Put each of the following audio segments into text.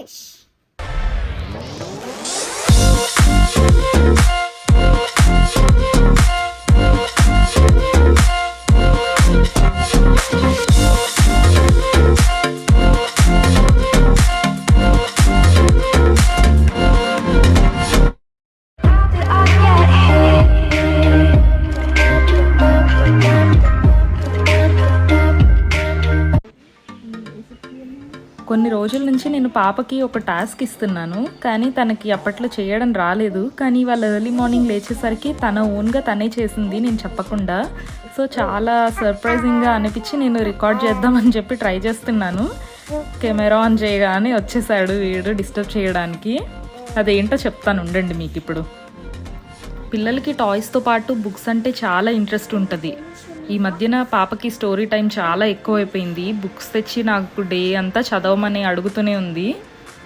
fish. కొన్ని రోజుల నుంచి నేను పాపకి ఒక టాస్క్ ఇస్తున్నాను, కానీ తనకి అప్పట్లో చేయడం రాలేదు. కానీ వాళ్ళ ఎర్లీ మార్నింగ్ లేచేసరికి తన ఓన్గా తనే చేసింది నేను చెప్పకుండా. సో చాలా సర్ప్రైజింగ్గా అనిపించి నేను రికార్డ్ చేద్దామని చెప్పి ట్రై చేస్తున్నాను. కెమెరా ఆన్ చేయగానే వచ్చేసాడు వీడు డిస్టర్బ్ చేయడానికి. అదేంటో చెప్తాను ఉండండి మీకు ఇప్పుడు. పిల్లలకి టాయ్స్తో పాటు బుక్స్ అంటే చాలా ఇంట్రెస్ట్ ఉంటుంది. ఈ మధ్యన పాపకి స్టోరీ టైం చాలా ఎక్కువైపోయింది. బుక్స్ తెచ్చి నాకు డే అంతా చదవమని అడుగుతూనే ఉంది.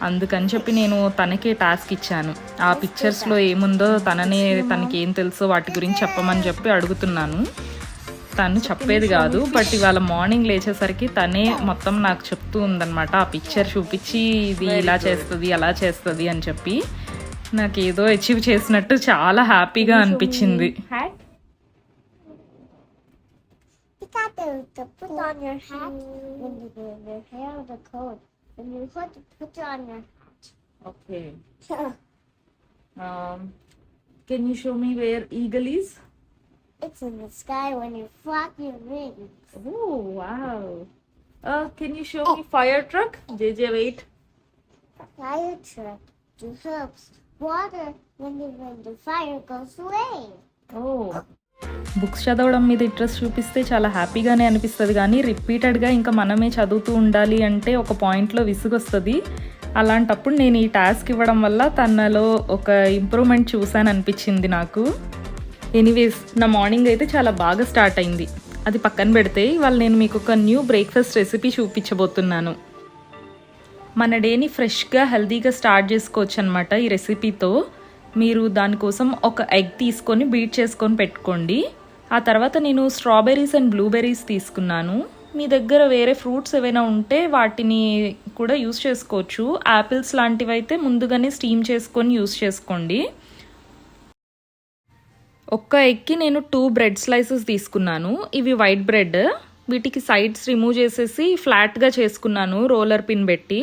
అందుకని చెప్పి నేను తనకే టాస్క్ ఇచ్చాను. ఆ పిక్చర్స్లో ఏముందో తనకి ఏం తెలుసో వాటి గురించి చెప్పమని చెప్పి అడుగుతున్నాను. తను చెప్పేది కాదు, బట్ ఇవాళ మార్నింగ్ లేచేసరికి తనే మొత్తం నాకు చెప్తూ ఉందన్నమాట. ఆ పిక్చర్ చూపించి ఇది ఇలా చేస్తుంది అలా చేస్తుంది అని చెప్పి నాకు ఏదో అచీవ్ చేసినట్టు చాలా హ్యాపీగా అనిపించింది. To put on your hat when you do your hair or the coat. When you put it on your hat. Okay. Can you show me where eagle is? It's in the sky when you flap your wings. Oh, wow. Can you show me fire truck? JJ, wait. Fire truck helps water when the fire goes away. Oh. Books చదవడం మీద interest చూపిస్తే చాలా హ్యాపీగానే అనిపిస్తుంది, కానీ రిపీటెడ్గా ఇంకా మనమే చదువుతూ ఉండాలి అంటే ఒక పాయింట్లో విసుగొస్తుంది. అలాంటప్పుడు నేను ఈ టాస్క్ ఇవ్వడం వల్ల తనలో ఒక ఇంప్రూవ్మెంట్ చూసాను అనిపించింది నాకు. ఎనీవేస్, నా మార్నింగ్ అయితే చాలా బాగా స్టార్ట్ అయింది. అది పక్కన పెడితే ఇవాళ నేను మీకు ఒక న్యూ బ్రేక్ఫాస్ట్ రెసిపీ చూపించబోతున్నాను. మన డేని ఫ్రెష్గా హెల్తీగా స్టార్ట్ చేసుకోవచ్చు అనమాట ఈ రెసిపీతో. మీరు దానికోసం ఒక ఎగ్ తీసుకొని బీట్ చేసుకొని పెట్టుకోండి. ఆ తర్వాత నేను స్ట్రాబెర్రీస్ అండ్ బ్లూబెర్రీస్ తీసుకున్నాను. మీ దగ్గర వేరే ఫ్రూట్స్ ఏవైనా ఉంటే వాటిని కూడా యూస్ చేసుకోవచ్చు. యాపిల్స్ లాంటివి అయితే ముందుగానే స్టీమ్ చేసుకొని యూస్ చేసుకోండి. ఒక్క ఎగ్కి నేను 2 బ్రెడ్ స్లైసెస్ తీసుకున్నాను. ఇవి వైట్ బ్రెడ్. వీటికి సైడ్స్ రిమూవ్ చేసేసి ఫ్లాట్గా చేసుకున్నాను రోలర్ పిన్ పెట్టి.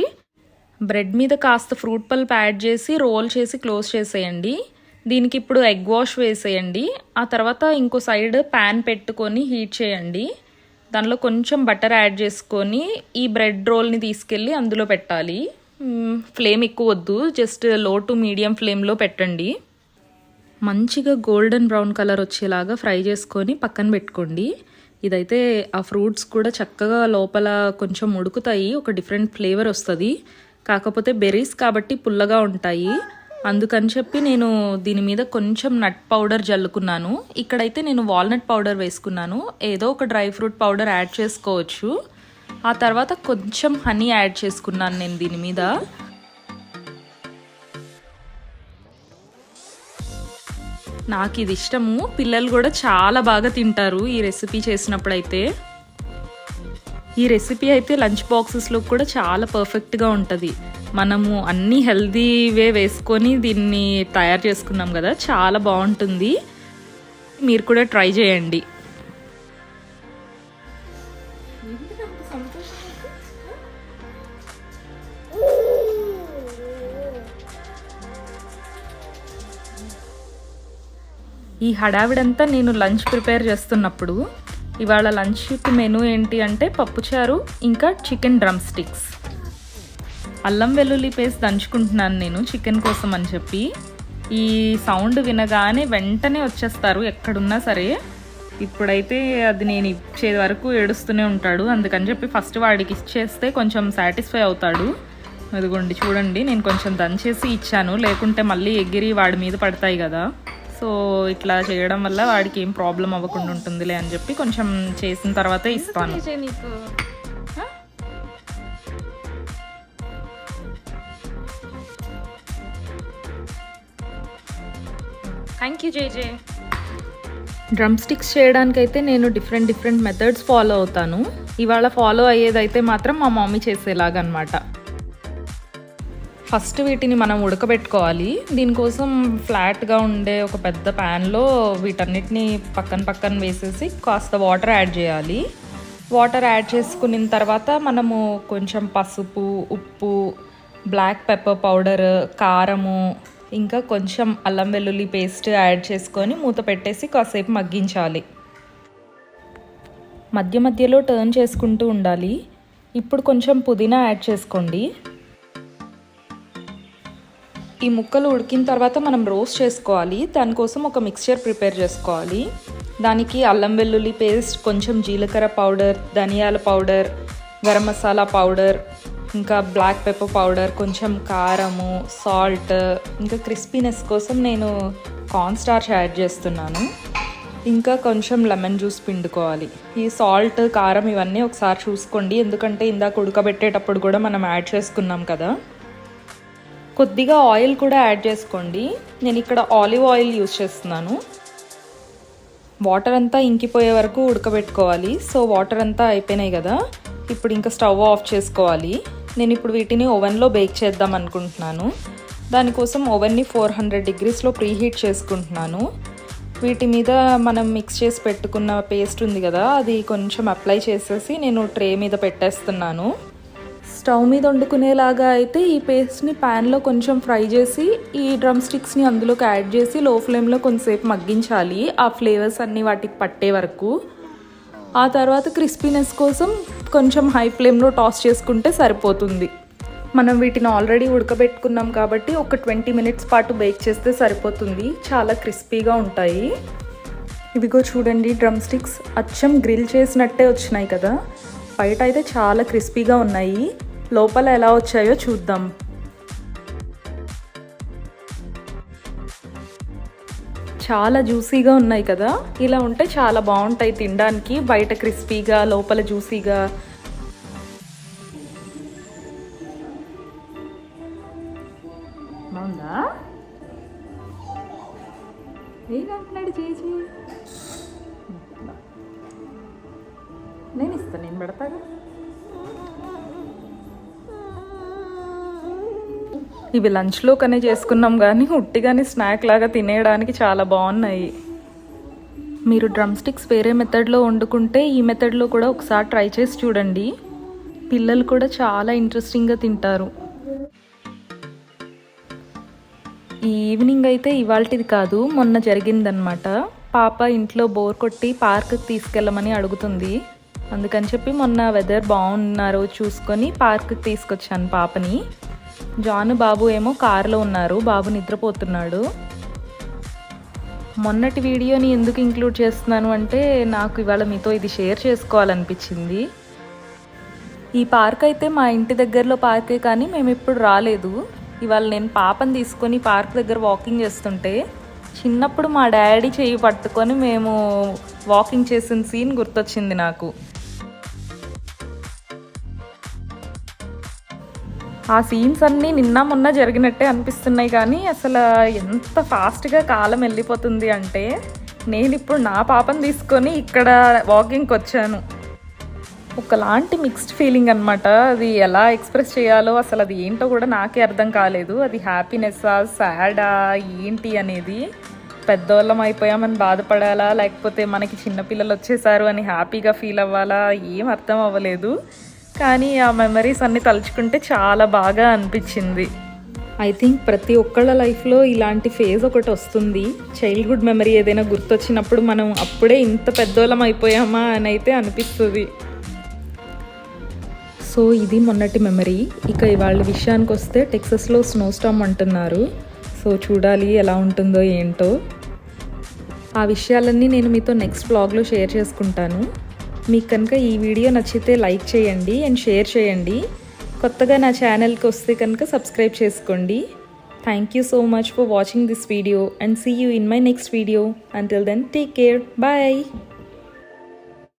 బ్రెడ్ మీద కాస్త ఫ్రూట్ పల్ప్ యాడ్ చేసి రోల్ చేసి క్లోజ్ చేసేయండి. దీనికి ఇప్పుడు ఎగ్ వాష్ వేసేయండి. ఆ తర్వాత ఇంకో సైడ్ ప్యాన్ పెట్టుకొని హీట్ చేయండి. దానిలో కొంచెం బటర్ యాడ్ చేసుకొని ఈ బ్రెడ్ రోల్ని తీసుకెళ్ళి అందులో పెట్టాలి. ఫ్లేమ్ ఎక్కువ వద్దు, జస్ట్ లో టు మీడియం ఫ్లేమ్లో పెట్టండి. మంచిగా గోల్డెన్ బ్రౌన్ కలర్ వచ్చేలాగా ఫ్రై చేసుకొని పక్కన పెట్టుకోండి. ఇదైతే ఆ ఫ్రూట్స్ కూడా చక్కగా లోపల కొంచెం ఉడుకుతాయి, ఒక డిఫరెంట్ ఫ్లేవర్ వస్తుంది. కాకపోతే బెర్రీస్ కాబట్టి పుల్లగా ఉంటాయి. అందుకని చెప్పి నేను దీని మీద కొంచెం నట్ పౌడర్ జల్లుకున్నాను. ఇక్కడైతే నేను వాల్నట్ పౌడర్ వేసుకున్నాను. ఏదో ఒక డ్రై ఫ్రూట్ పౌడర్ యాడ్ చేసుకోవచ్చు. ఆ తర్వాత కొంచెం హనీ యాడ్ చేసుకున్నాను నేను దీని మీద. నాకు ఇది ఇష్టము, పిల్లలు కూడా చాలా బాగా తింటారు ఈ రెసిపీ చేసినప్పుడైతే. ఈ రెసిపీ అయితే లంచ్ బాక్సెస్లో కూడా చాలా పర్ఫెక్ట్గా ఉంటుంది. మనము అన్నీ హెల్దీవే వేసుకొని దీన్ని తయారు చేసుకున్నాం కదా, చాలా బాగుంటుంది. మీరు కూడా ట్రై చేయండి. ఈ హడావిడంతా నేను లంచ్ ప్రిపేర్ చేస్తున్నప్పుడు. ఇవాళ లంచ్కి మెనూ ఏంటి అంటే పప్పుచారు ఇంకా చికెన్ డ్రమ్స్టిక్స్. అల్లం వెల్లుల్లి పేస్ట్ దంచుకుంటున్నాను నేను చికెన్ కోసం అని చెప్పి. ఈ సౌండ్ వినగానే వెంటనే వచ్చేస్తారు ఎక్కడున్నా సరే. ఇప్పుడైతే అది నేను ఇచ్చే వరకు ఏడుస్తూనే ఉంటాడు. అందుకని చెప్పి ఫస్ట్ వాడికి ఇచ్చేస్తే కొంచెం సాటిస్ఫై అవుతాడు. అదిగోండి చూడండి, నేను కొంచెం దంచేసి ఇచ్చాను, లేకుంటే మళ్ళీ ఎగిరి వాడి మీద పడతాయి కదా. సో ఇట్లా చేయడం వల్ల వాడికి ఏం ప్రాబ్లం అవ్వకుండా ఉంటుందిలే అని చెప్పి కొంచెం చేసిన తర్వాతే ఇస్తాను. Thank you JJ. Drum sticks చేయడానికైతే నేను డిఫరెంట్ మెథడ్స్ ఫాలో అవుతాను. ఇవాళ ఫాలో అయ్యేదైతే మాత్రం మా మమ్మీ చేసేలాగా అనమాట. ఫస్ట్ వీటిని మనం ఉడకబెట్టుకోవాలి. దీనికోసం ఫ్లాట్గా ఉండే ఒక పెద్ద ప్యాన్లో వీటన్నిటిని పక్కన వేసేసి కాస్త వాటర్ యాడ్ చేయాలి. వాటర్ యాడ్ చేసుకున్న తర్వాత మనము కొంచెం పసుపు, ఉప్పు, బ్లాక్ పెప్పర్ పౌడర్, కారము, ఇంకా కొంచెం అల్లం వెల్లుల్లి పేస్ట్ యాడ్ చేసుకొని మూత పెట్టేసి కాసేపు మగ్గించాలి. మధ్యలో టర్న్ చేసుకుంటూ ఉండాలి. ఇప్పుడు కొంచెం పుదీనా యాడ్ చేసుకోండి. ఈ ముక్కలు ఉడికిన తర్వాత మనం రోస్ట్ చేసుకోవాలి. దానికోసం ఒక మిక్స్చర్ ప్రిపేర్ చేసుకోవాలి. దానికి అల్లం వెల్లుల్లి పేస్ట్, కొంచెం జీలకర్ర పౌడర్, ధనియాల పౌడర్, గరం మసాలా పౌడర్, ఇంకా బ్లాక్ పెప్పర్ పౌడర్, కొంచెం కారము, సాల్ట్, ఇంకా క్రిస్పీనెస్ కోసం నేను కార్న్ స్టార్చ్ యాడ్ చేస్తున్నాను. ఇంకా కొంచెం లెమన్ జ్యూస్ పిండుకోవాలి. ఈ సాల్ట్, కారం ఇవన్నీ ఒకసారి చూసుకోండి, ఎందుకంటే ఇందాక ఉడకబెట్టేటప్పుడు కూడా మనం యాడ్ చేసుకున్నాం కదా. కొద్దిగా ఆయిల్ కూడా యాడ్ చేసుకోండి. నేను ఇక్కడ ఆలివ్ ఆయిల్ యూస్ చేస్తున్నాను. వాటర్ అంతా ఇంకిపోయే వరకు ఉడకబెట్టుకోవాలి. సో వాటర్ అంతా అయిపోయినాయి కదా, ఇప్పుడు ఇంకా స్టవ్ ఆఫ్ చేసుకోవాలి. నేను ఇప్పుడు వీటిని ఓవెన్లో బేక్ చేద్దాం అనుకుంటున్నాను. దానికోసం ఓవెన్ని 400 degreesలో ప్రీహీట్ చేసుకుంటున్నాను. వీటి మీద మనం మిక్స్ చేసి పెట్టుకున్న పేస్ట్ ఉంది కదా, అది కొంచెం అప్లై చేసేసి నేను ట్రే మీద పెట్టేస్తున్నాను. స్టవ్ మీద వండుకునేలాగా అయితే ఈ పేస్ట్ని ప్యాన్లో కొంచెం ఫ్రై చేసి ఈ డ్రమ్ స్టిక్స్ని అందులోకి యాడ్ చేసి లో ఫ్లేమ్లో కొంతసేపు మగ్గించాలి, ఆ ఫ్లేవర్స్ అన్నీ వాటికి పట్టే వరకు. ఆ తర్వాత క్రిస్పీనెస్ కోసం కొంచెం హై ఫ్లేమ్లో టాస్ చేసుకుంటే సరిపోతుంది. మనం వీటిని ఆల్రెడీ ఉడకబెట్టుకున్నాం కాబట్టి ఒక 20 minutes పాటు బేక్ చేస్తే సరిపోతుంది. చాలా క్రిస్పీగా ఉంటాయి. ఇవిగో చూడండి, డ్రమ్ స్టిక్స్ అచ్చం గ్రిల్ చేసినట్టే వచ్చినాయి కదా. బయట అయితే చాలా క్రిస్పీగా ఉన్నాయి, లోపల ఎలా వచ్చాయో చూద్దాం. చాలా జ్యూసీగా ఉన్నాయి కదా. ఇలా ఉంటే చాలా బాగుంటాయి తినడానికి, బయట క్రిస్పీగా లోపల జ్యూసీగా. బాగుందా? ఏమంటున్నాడు చేసి? నేను ఇస్తాను, నేను పెడతాగా. ఇవి లంచ్లోకనే చేసుకున్నాం కానీ ఉట్టిగానే స్నాక్ లాగా తినేయడానికి చాలా బాగున్నాయి. మీరు డ్రమ్ స్టిక్స్ వేరే మెథడ్లో వండుకుంటే ఈ మెథడ్లో కూడా ఒకసారి ట్రై చేసి చూడండి. పిల్లలు కూడా చాలా ఇంట్రెస్టింగ్గా తింటారు. ఈ ఈవినింగ్ అయితే ఇవాల్టిది కాదు, మొన్న జరిగిందనమాట. పాప ఇంట్లో బోర్ కొట్టి పార్క్కి తీసుకెళ్ళమని అడుగుతుంది. అందుకని చెప్పి మొన్న వెదర్ బాగున్నారో చూసుకొని పార్క్కి తీసుకొచ్చాను పాపని. జాను బాబు ఏమో కారులో ఉన్నారు, బాబు నిద్రపోతున్నాడు. మొన్నటి వీడియోని ఎందుకు ఇంక్లూడ్ చేస్తున్నాను అంటే నాకు ఇవాళ మీతో ఇది షేర్ చేసుకోవాలనిపించింది. ఈ పార్క్ అయితే మా ఇంటి దగ్గరలో పార్కే, కానీ మేము ఇప్పుడు రాలేదు. ఇవాళ నేను పాపని తీసుకొని పార్క్ దగ్గర వాకింగ్ చేస్తుంటే చిన్నప్పుడు మా డాడీ చెయ్యి పట్టుకొని మేము వాకింగ్ చేసిన సీన్ గుర్తొచ్చింది నాకు. ఆ సీన్స్ అన్నీ నిన్న మొన్న జరిగినట్టే అనిపిస్తున్నాయి, కానీ అసలు ఎంత ఫాస్ట్గా కాలం వెళ్ళిపోతుంది అంటే నేను ఇప్పుడు నా పాపని తీసుకొని ఇక్కడ వాకింగ్కి వచ్చాను. ఒకలాంటి మిక్స్డ్ ఫీలింగ్ అనమాట. అది ఎలా ఎక్స్ప్రెస్ చేయాలో అసలు అది ఏంటో కూడా నాకే అర్థం కాలేదు. అది హ్యాపీనెస్సా, సాడా, ఏంటి అనేది. పెద్దవాళ్ళం అయిపోయామని బాధపడాలా, లేకపోతే మనకి చిన్నపిల్లలు వచ్చేసారు అని హ్యాపీగా ఫీల్ అవ్వాలా, ఏం అర్థం అవ్వలేదు. కానీ ఆ మెమరీస్ అన్నీ తలుచుకుంటే చాలా బాగా అనిపించింది. ఐ థింక్ ప్రతి ఒక్కళ్ళ లైఫ్లో ఇలాంటి ఫేజ్ ఒకటి వస్తుంది. చైల్డ్హుడ్ మెమరీ ఏదైనా గుర్తొచ్చినప్పుడు మనం అప్పుడే ఇంత పెద్దోళ్ళం అయిపోయామా అని అయితే అనిపిస్తుంది. సో ఇది మొన్నటి మెమరీ. ఇక ఇవాళ విషయానికి వస్తే టెక్సస్లో స్నోస్టార్మ్ అంటున్నారు. సో చూడాలి ఎలా ఉంటుందో ఏంటో. ఆ విషయాలన్నీ నేను మీతో నెక్స్ట్ వ్లాగ్లో షేర్ చేసుకుంటాను. మీకు కనుక ఈ వీడియో నచ్చితే లైక్ చేయండి అండ్ షేర్ చేయండి. కొత్తగా నా ఛానల్కి వస్తే కనుక సబ్స్క్రైబ్ చేసుకోండి. Thank you so much for watching this video and see you in my next video. Until then take care. Bye.